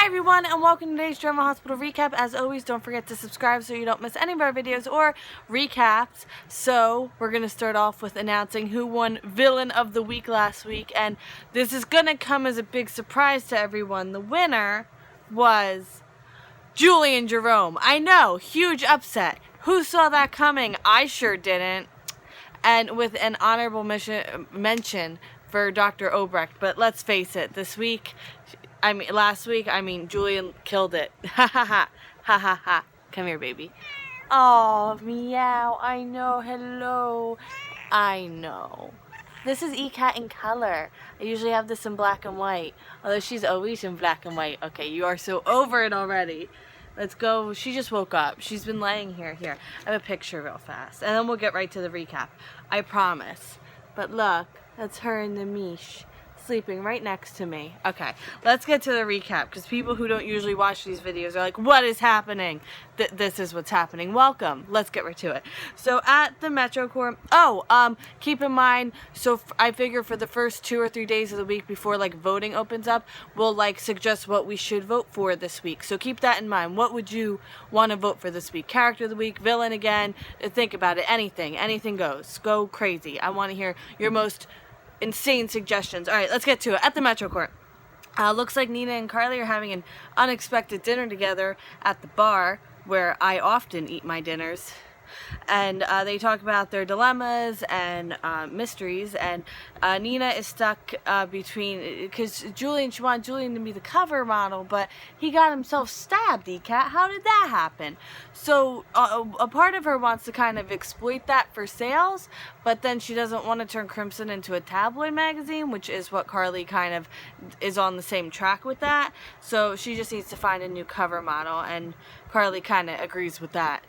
Hi everyone, and welcome to today's Drama Hospital recap. As always, don't forget to subscribe so you don't miss any of our videos or recaps. So we're going to start off with announcing who won Villain of the Week last week, and this is going to come as a big surprise to everyone. The winner was Julian Jerome. I know, huge upset. Who saw that coming? I sure didn't. And with an honorable mention for Dr. Obrecht. But let's face it, last week, Julian killed it. Ha ha ha. Ha ha ha. Come here, baby. Oh, meow. I know. Hello. I know. This is E-Cat in color. I usually have this in black and white. Although she's always in black and white. Okay, you are so over it already. Let's go. She just woke up. She's been laying here. Here. I have a picture real fast. And then we'll get right to the recap. I promise. But look, that's her and the Mish sleeping right next to me. Okay, let's get to the recap, because people who don't usually watch these videos are like, what is happening? This is what's happening. Welcome. Let's get right to it. So at the Metro Court, keep in mind, so I figure for the first 2 or 3 days of the week before like voting opens up, we'll like suggest what we should vote for this week. So keep that in mind. What would you want to vote for this week? Character of the week, villain again, think about it. Anything goes. Go crazy. I want to hear your most insane suggestions. Alright, let's get to it. At the Metro Court. Looks like Nina and Carly are having an unexpected dinner together at the bar where I often eat my dinners. And they talk about their dilemmas and mysteries, and Nina is stuck between, because she wanted Julian to be the cover model, but he got himself stabbed, E-Cat. How did that happen? So a part of her wants to kind of exploit that for sales, but then she doesn't want to turn Crimson into a tabloid magazine, which is what Carly kind of is on the same track with that. So she just needs to find a new cover model, and Carly kind of agrees with that,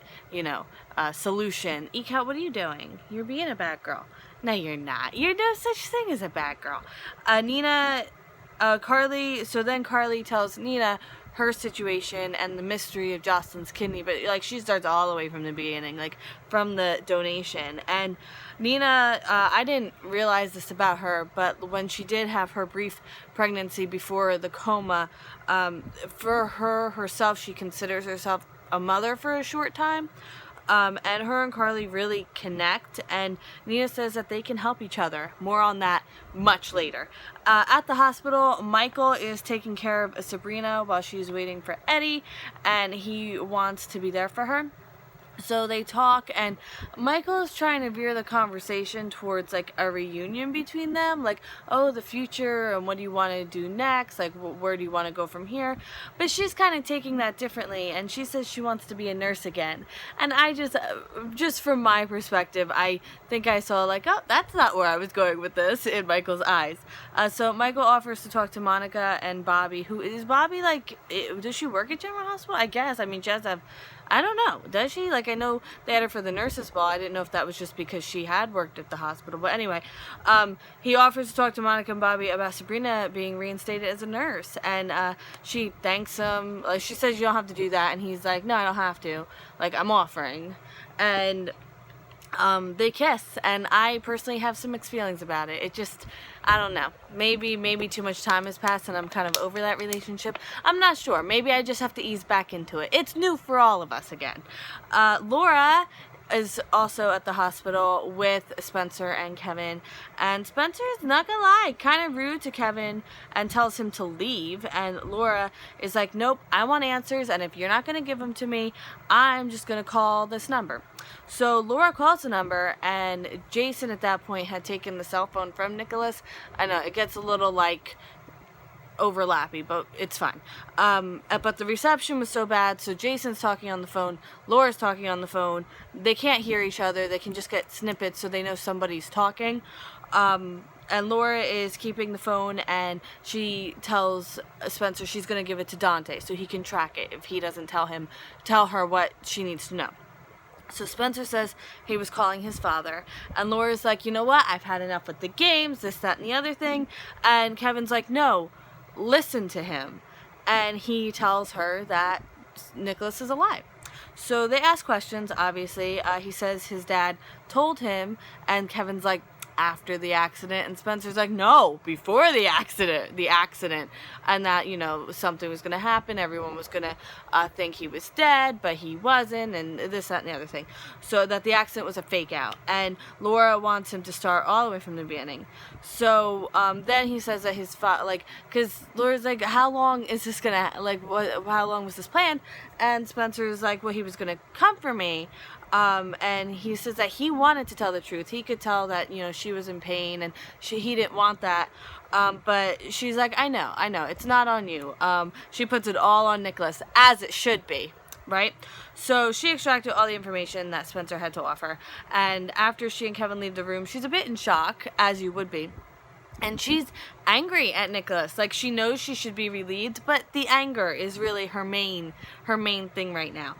solution. E-Cat, what are you doing? You're being a bad girl. No, you're not. You're no such thing as a bad girl. Carly tells Nina her situation and the mystery of Jocelyn's kidney, but like she starts all the way from the beginning, like from the donation. And Nina, I didn't realize this about her, but when she did have her brief pregnancy before the coma, for herself, she considers herself a mother for a short time. And her and Carly really connect, and Nina says that they can help each other. More on that much later. At the hospital, Michael is taking care of Sabrina while she's waiting for Eddie, and he wants to be there for her. So they talk, and Michael is trying to veer the conversation towards like a reunion between them, like, oh, the future and what do you want to do next, like where do you want to go from here. But she's kind of taking that differently, and she says she wants to be a nurse again. And I just from my perspective, I think I saw like, oh, that's not where I was going with this in Michael's eyes. So Michael offers to talk to Monica and Bobby. Who is Bobby? Like, does she work at General Hospital? I guess. I mean, she has to have, I don't know. Does she? Like, I know they had her for the nurses' ball. I didn't know if that was just because she had worked at the hospital. But anyway, he offers to talk to Monica and Bobby about Sabrina being reinstated as a nurse. And she thanks him. Like, she says, you don't have to do that. And he's like, no, I don't have to. Like, I'm offering. And they kiss. And I personally have some mixed feelings about it. It just, I don't know. Maybe too much time has passed and I'm kind of over that relationship. I'm not sure. Maybe I just have to ease back into it. It's new for all of us again. Laura is also at the hospital with Spencer and Kevin, and Spencer is, not gonna lie, kind of rude to Kevin and tells him to leave, and Laura is like, nope, I want answers, and if you're not gonna give them to me, I'm just gonna call this number. So Laura calls the number, and Jason at that point had taken the cell phone from Nicholas. I know it gets a little like overlappy, but it's fine. But the reception was so bad, so Jason's talking on the phone, Laura's talking on the phone. They can't hear each other. They can just get snippets so they know somebody's talking. And Laura is keeping the phone, and she tells Spencer she's going to give it to Dante so he can track it if he doesn't tell her what she needs to know. So Spencer says he was calling his father, and Laura's like, you know what, I've had enough with the games, this, that, and the other thing. And Kevin's like, no, listen to him. And he tells her that Nicholas is alive. So they ask questions, obviously. He says his dad told him, and Kevin's like, after the accident, and Spencer's like, no, before the accident, and that, you know, something was going to happen, everyone was going to think he was dead, but he wasn't, and this, that, and the other thing, so that the accident was a fake out, and Laura wants him to start all the way from the beginning. So then he says that his father, like, because Laura's like, how long is this gonna, like, how long was this planned? And Spencer's like, well, he was gonna comfort me. And he says that he wanted to tell the truth. He could tell that, you know, she was in pain, and he didn't want that. But she's like, I know, it's not on you. She puts it all on Nicholas, as it should be, right? So she extracted all the information that Spencer had to offer. And after she and Kevin leave the room, she's a bit in shock, as you would be. And she's angry at Nicholas. Like, she knows she should be relieved, but the anger is really her main thing right now.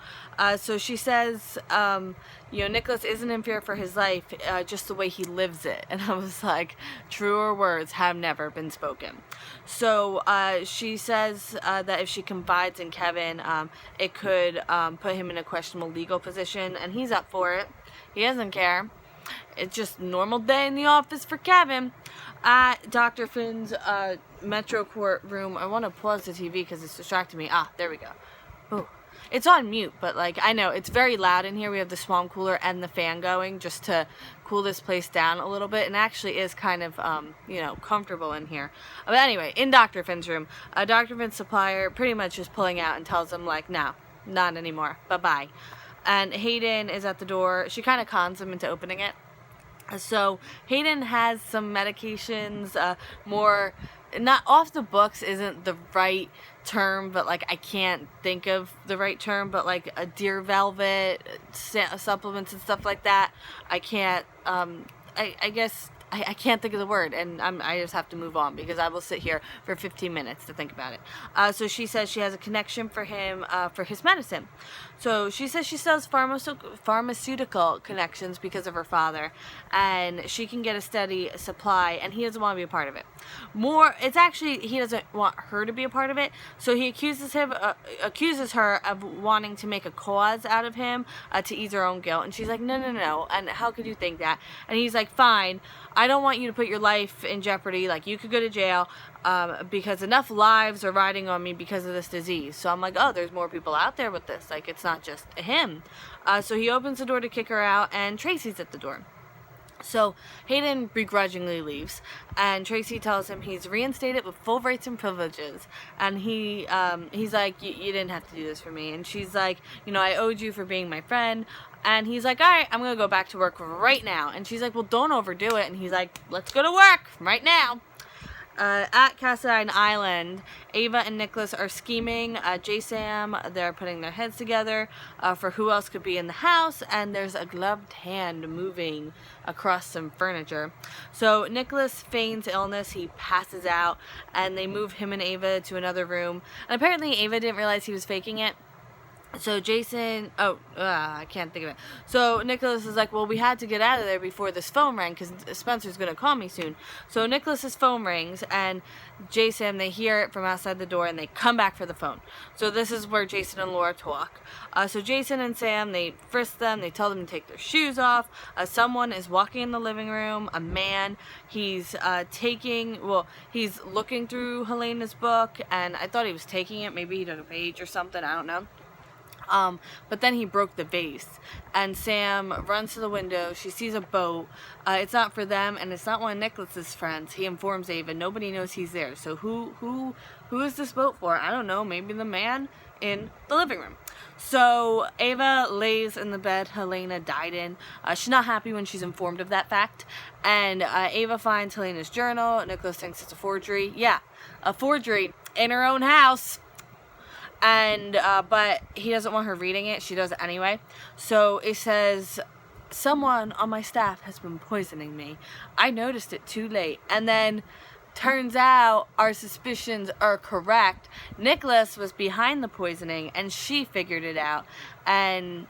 So she says, you know, Nicholas isn't in fear for his life, just the way he lives it. And I was like, truer words have never been spoken. So she says that if she confides in Kevin, it could put him in a questionable legal position, and he's up for it. He doesn't care. It's just a normal day in the office for Kevin. At Dr. Finn's Metro Court room, I want to pause the TV because it's distracting me. Ah, there we go. Ooh. It's on mute, but, like, I know it's very loud in here. We have the swamp cooler and the fan going just to cool this place down a little bit, and actually is kind of, you know, comfortable in here. But anyway, in Dr. Finn's room, Dr. Finn's supplier pretty much is pulling out and tells him, like, no, not anymore. Bye-bye. And Hayden is at the door. She kind of cons him into opening it. So Hayden has some medications, more, not off the books isn't the right term, but, like, I can't think of the right term, but, like, a deer velvet, supplements and stuff like that. I can't, I guess, I can't think of the word, and I just have to move on because I will sit here for 15 minutes to think about it. So she says she has a connection for him for his medicine. So she says she sells pharmaceutical connections because of her father, and she can get a steady supply, and he doesn't want to be a part of it. It's actually he doesn't want her to be a part of it. So he accuses her of wanting to make a cause out of him to ease her own guilt, and she's like, no, and how could you think that? And he's like, fine. I don't want you to put your life in jeopardy. Like, you could go to jail because enough lives are riding on me because of this disease. So I'm like, oh, there's more people out there with this. Like, it's not just him. So he opens the door to kick her out, and Tracy's at the door. So Hayden begrudgingly leaves, and Tracy tells him he's reinstated with full rights and privileges, and he's like, you didn't have to do this for me. And she's like, you know, I owed you for being my friend. And he's like, all right, I'm going to go back to work right now. And she's like, well, don't overdo it. And he's like, let's go to work right now. At Cassadine Island, Ava and Nicholas are scheming. Sam, they're putting their heads together for who else could be in the house. And there's a gloved hand moving across some furniture. So Nicholas feigns illness. He passes out. And they move him and Ava to another room. And apparently Ava didn't realize he was faking it. So I can't think of it. So Nicholas is like, well, we had to get out of there before this phone rang because Spencer's going to call me soon. So Nicholas's phone rings, and Sam, they hear it from outside the door, and they come back for the phone. So this is where Jason and Laura talk. So Jason and Sam, they frisk them. They tell them to take their shoes off. Someone is walking in the living room, a man. He's he's looking through Helena's book, and I thought he was taking it. Maybe he took a page or something. I don't know. But then he broke the vase, and Sam runs to the window. She sees a boat. It's not for them, and it's not one of Nicholas's friends. He informs Ava. Nobody knows he's there. So who is this boat for? I don't know. Maybe the man in the living room. So Ava lays in the bed Helena died in. She's not happy when she's informed of that fact. And Ava finds Helena's journal. Nicholas thinks it's a forgery. Yeah, a forgery in her own house. And, but he doesn't want her reading it. She does it anyway. So it says, someone on my staff has been poisoning me. I noticed it too late. And then turns out our suspicions are correct. Nicholas was behind the poisoning, and she figured it out. And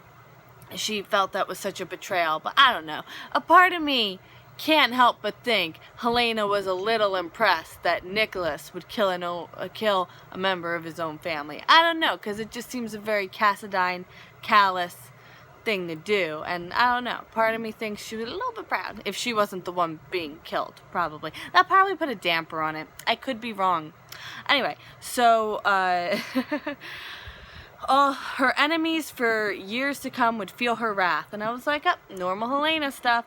she felt that was such a betrayal. But I don't know. A part of me can't help but think Helena was a little impressed that Nicholas would kill a member of his own family. I don't know, because it just seems a very Cassadine, callous thing to do, and I don't know, part of me thinks she was a little bit proud if she wasn't the one being killed. Probably that probably put a damper on it. I could be wrong. Anyway, so all her enemies for years to come would feel her wrath, and I was like, oh, normal Helena stuff.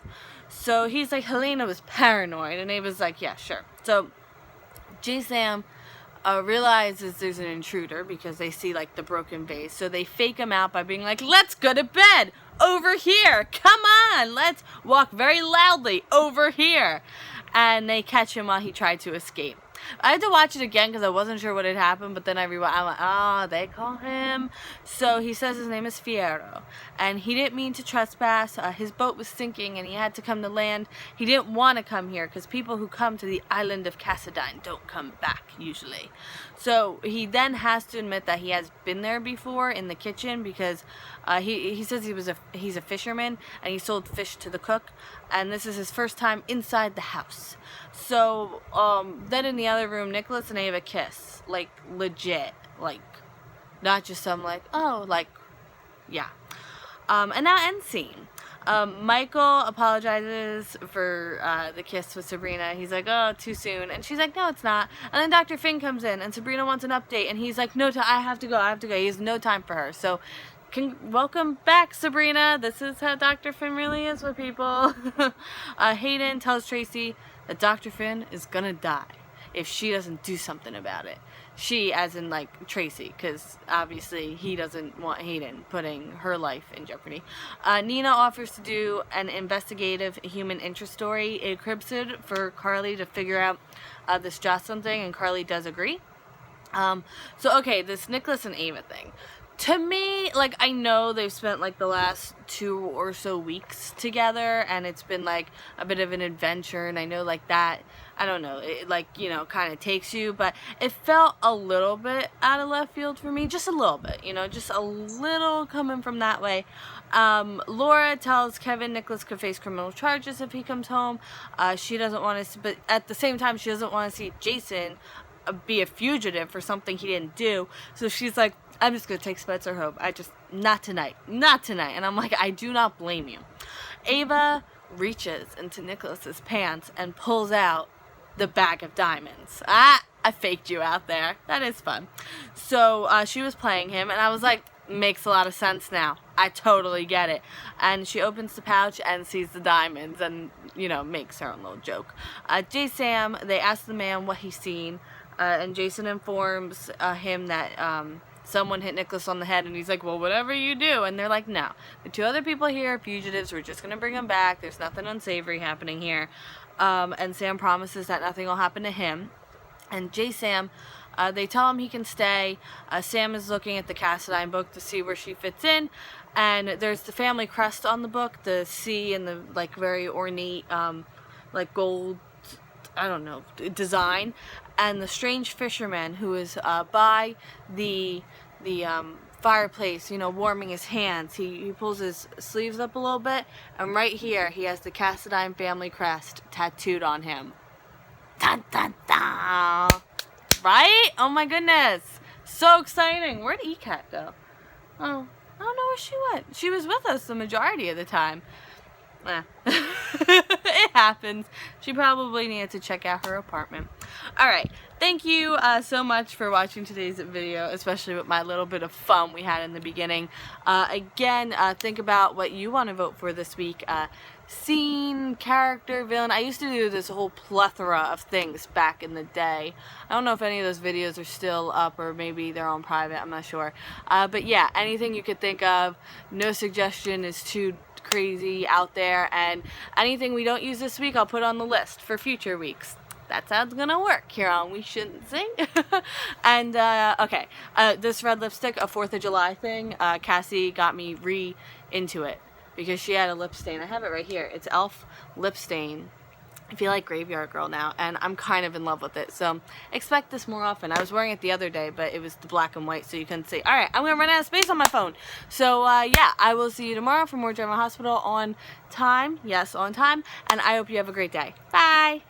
So he's like, Helena was paranoid, and Ava's like, yeah, sure. So J-Sam realizes there's an intruder because they see like the broken vase, so they fake him out by being like, let's go to bed over here, come on, let's walk very loudly over here, and they catch him while he tried to escape. I had to watch it again because I wasn't sure what had happened, but then I rewound. I'm like, oh, they call him. So he says his name is Fierro, and he didn't mean to trespass. His boat was sinking, and he had to come to land. He didn't want to come here because people who come to the island of Cassadine don't come back usually. So he then has to admit that he has been there before in the kitchen because he says he's a fisherman and he sold fish to the cook, and this is his first time inside the house. So then in the other room, Nicholas and Ava kiss, like legit, like not just some like, oh, like, yeah. And now end scene. Michael apologizes for the kiss with Sabrina. He's like, oh, too soon. And she's like, no, it's not. And then Dr. Finn comes in, and Sabrina wants an update, and he's like, no, I have to go. He has no time for her. So welcome back, Sabrina. This is how Dr. Finn really is with people. Hayden tells Tracy that Dr. Finn is gonna die if she doesn't do something about it. She, as in like Tracy, because obviously he doesn't want Hayden putting her life in jeopardy. Nina offers to do an investigative human interest story, encrypted, for Carly to figure out this Jocelyn thing, and Carly does agree. So okay, this Nicholas and Ava thing. To me, like, I know they've spent like the last 2 or so weeks together, and it's been like a bit of an adventure, and I know like that, I don't know, it like, you know, kind of takes you, but it felt a little bit out of left field for me, just a little bit, you know, just a little coming from that way. Laura tells Kevin Nicholas could face criminal charges if he comes home. She doesn't want to, but at the same time, she doesn't want to see Jason be a fugitive for something he didn't do, so she's like, I'm just gonna take Spencer home. Not tonight. And I'm like, I do not blame you. Ava reaches into Nicholas's pants and pulls out the bag of diamonds. I faked you out there. That is fun. So she was playing him, and I was like, makes a lot of sense now. I totally get it. And she opens the pouch and sees the diamonds and, you know, makes her own little joke. J-Sam, they ask the man what he's seen, and Jason informs him that someone hit Nicholas on the head, and he's like, well, whatever you do. And they're like, no, the 2 other people here are fugitives. We're just going to bring them back. There's nothing unsavory happening here. And Sam promises that nothing will happen to him. And J-Sam, they tell him he can stay. Sam is looking at the Cassadine book to see where she fits in. And there's the family crest on the book, the C and the like very ornate, like gold, I don't know, design. And the strange fisherman who is by the fireplace, you know, warming his hands. He pulls his sleeves up a little bit, and right here he has the Cassadine family crest tattooed on him. Dun dun dun! Right? Oh my goodness! So exciting! Where'd ECAT go? Oh, I don't know where she went. She was with us the majority of the time. It happens. She probably needed to check out her apartment. Alright, thank you so much for watching today's video, especially with my little bit of fun we had in the beginning. Again, think about what you want to vote for this week. Scene, character, villain. I used to do this whole plethora of things back in the day. I don't know if any of those videos are still up, or maybe they're on private, I'm not sure. But yeah, anything you could think of. No suggestion is too crazy out there, and anything we don't use this week I'll put on the list for future weeks. That's how it's gonna work here on We Shouldn't Sing. And okay, this red lipstick, a 4th of July thing, Cassie got me into it because she had a lip stain. I have it right here. It's e.l.f. lip stain. I feel like Graveyard Girl now, and I'm kind of in love with it, so expect this more often. I was wearing it the other day, but it was the black and white, so you couldn't see. Alright, I'm gonna run out of space on my phone. So, yeah, I will see you tomorrow for more General Hospital on time. Yes, on time. And I hope you have a great day. Bye!